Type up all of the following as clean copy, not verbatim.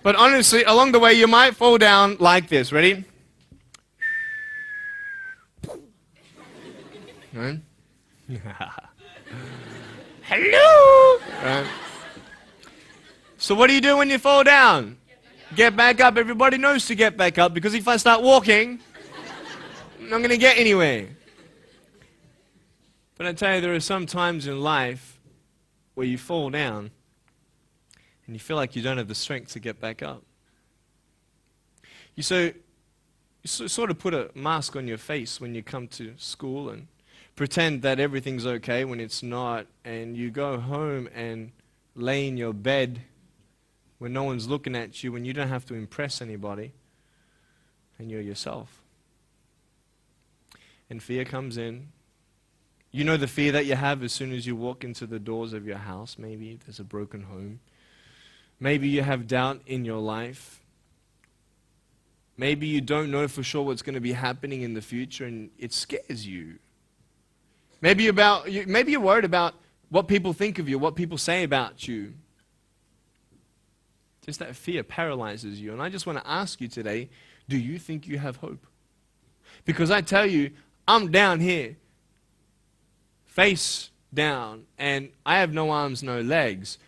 But honestly, along the way, you might fall down like this. Ready? Right? Hello! Right? So what do you do when you fall down? Get back up. Everybody knows to get back up, because if I start walking, I'm not going to get anywhere. But I tell you, there are some times in life where you fall down and you feel like you don't have the strength to get back up. You sort of put a mask on your face when you come to school and pretend that everything's okay when it's not, and you go home and lay in your bed when no one's looking at you, when you don't have to impress anybody, and you're yourself. And fear comes in. You know the fear that you have as soon as you walk into the doors of your house. Maybe there's a broken home. Maybe you have doubt in your life. Maybe you don't know for sure what's going to be happening in the future, and it scares you. Maybe you're worried about what people think of you, what people say about you. Just that fear paralyzes you. And I just want to ask you today, do you think you have hope? Because I tell you, I'm down here, face down, and I have no arms, no legs.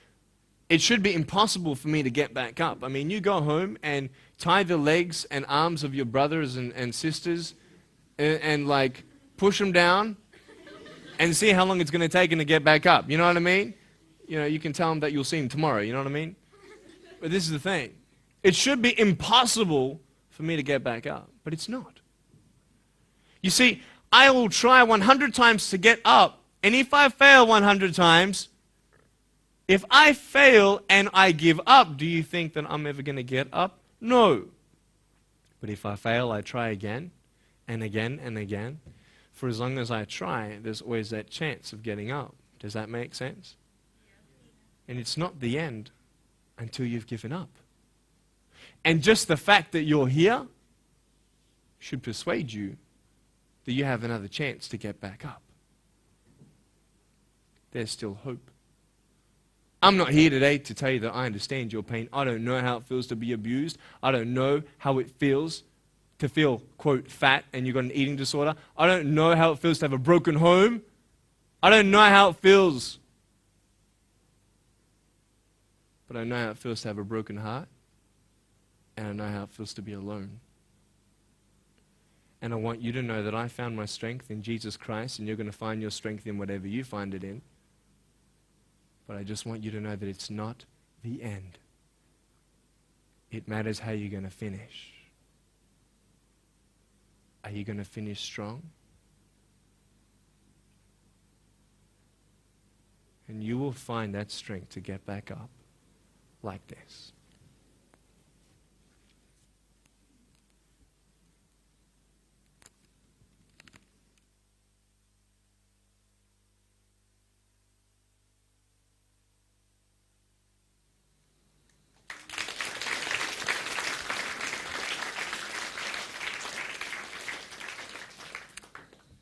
It should be impossible for me to get back up. I mean, you go home and tie the legs and arms of your brothers and sisters and like push them down and see how long it's going to take them to get back up. You know what I mean? You know, you can tell them that you'll see them tomorrow. You know what I mean? But this is the thing. It should be impossible for me to get back up, but it's not. You see, I will try 100 times to get up, and if I fail 100 times, if I fail and I give up, do you think that I'm ever going to get up? No. But if I fail, I try again and again and again. For as long as I try, there's always that chance of getting up. Does that make sense? And it's not the end until you've given up. And just the fact that you're here should persuade you that you have another chance to get back up. There's still hope. I'm not here today to tell you that I understand your pain. I don't know how it feels to be abused. I don't know how it feels to feel, quote, fat and you've got an eating disorder. I don't know how it feels to have a broken home. I don't know how it feels. But I know how it feels to have a broken heart. And I know how it feels to be alone. And I want you to know that I found my strength in Jesus Christ, and you're going to find your strength in whatever you find it in. But I just want you to know that it's not the end. It matters how you're going to finish. Are you going to finish strong? And you will find that strength to get back up like this.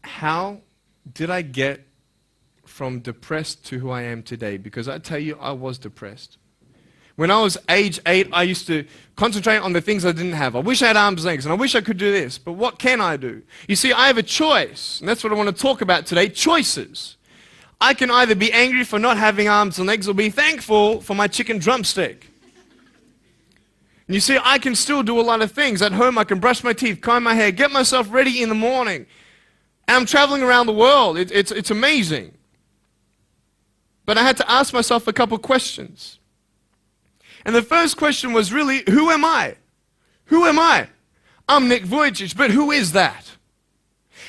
How did I get from depressed to who I am today? Because I tell you, I was depressed. When I was age 8, I used to concentrate on the things I didn't have. I wish I had arms and legs, and I wish I could do this, but what can I do? You see, I have a choice, and that's what I want to talk about today, choices. I can either be angry for not having arms and legs or be thankful for my chicken drumstick. And you see, I can still do a lot of things. At home, I can brush my teeth, comb my hair, get myself ready in the morning. And I'm traveling around the world. It's amazing. But I had to ask myself a couple questions. And the first question was really, who am I? Who am I? I'm Nick Vujicic, but who is that?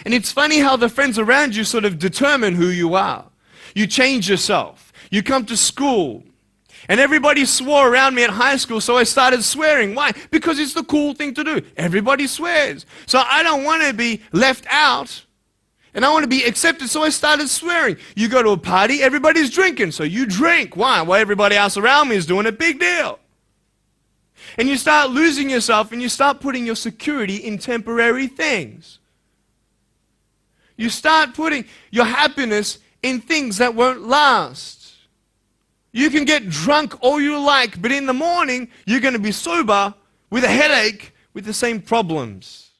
And it's funny how the friends around you sort of determine who you are. You change yourself. You come to school. And everybody swore around me at high school, so I started swearing. Why? Because it's the cool thing to do. Everybody swears. So I don't want to be left out. And I want to be accepted, so I started swearing. You go to a party, everybody's drinking, so you drink. Why? Well, everybody else around me is doing a big deal. And you start losing yourself, and you start putting your security in temporary things. You start putting your happiness in things that won't last. You can get drunk all you like, but in the morning, you're going to be sober with a headache with the same problems.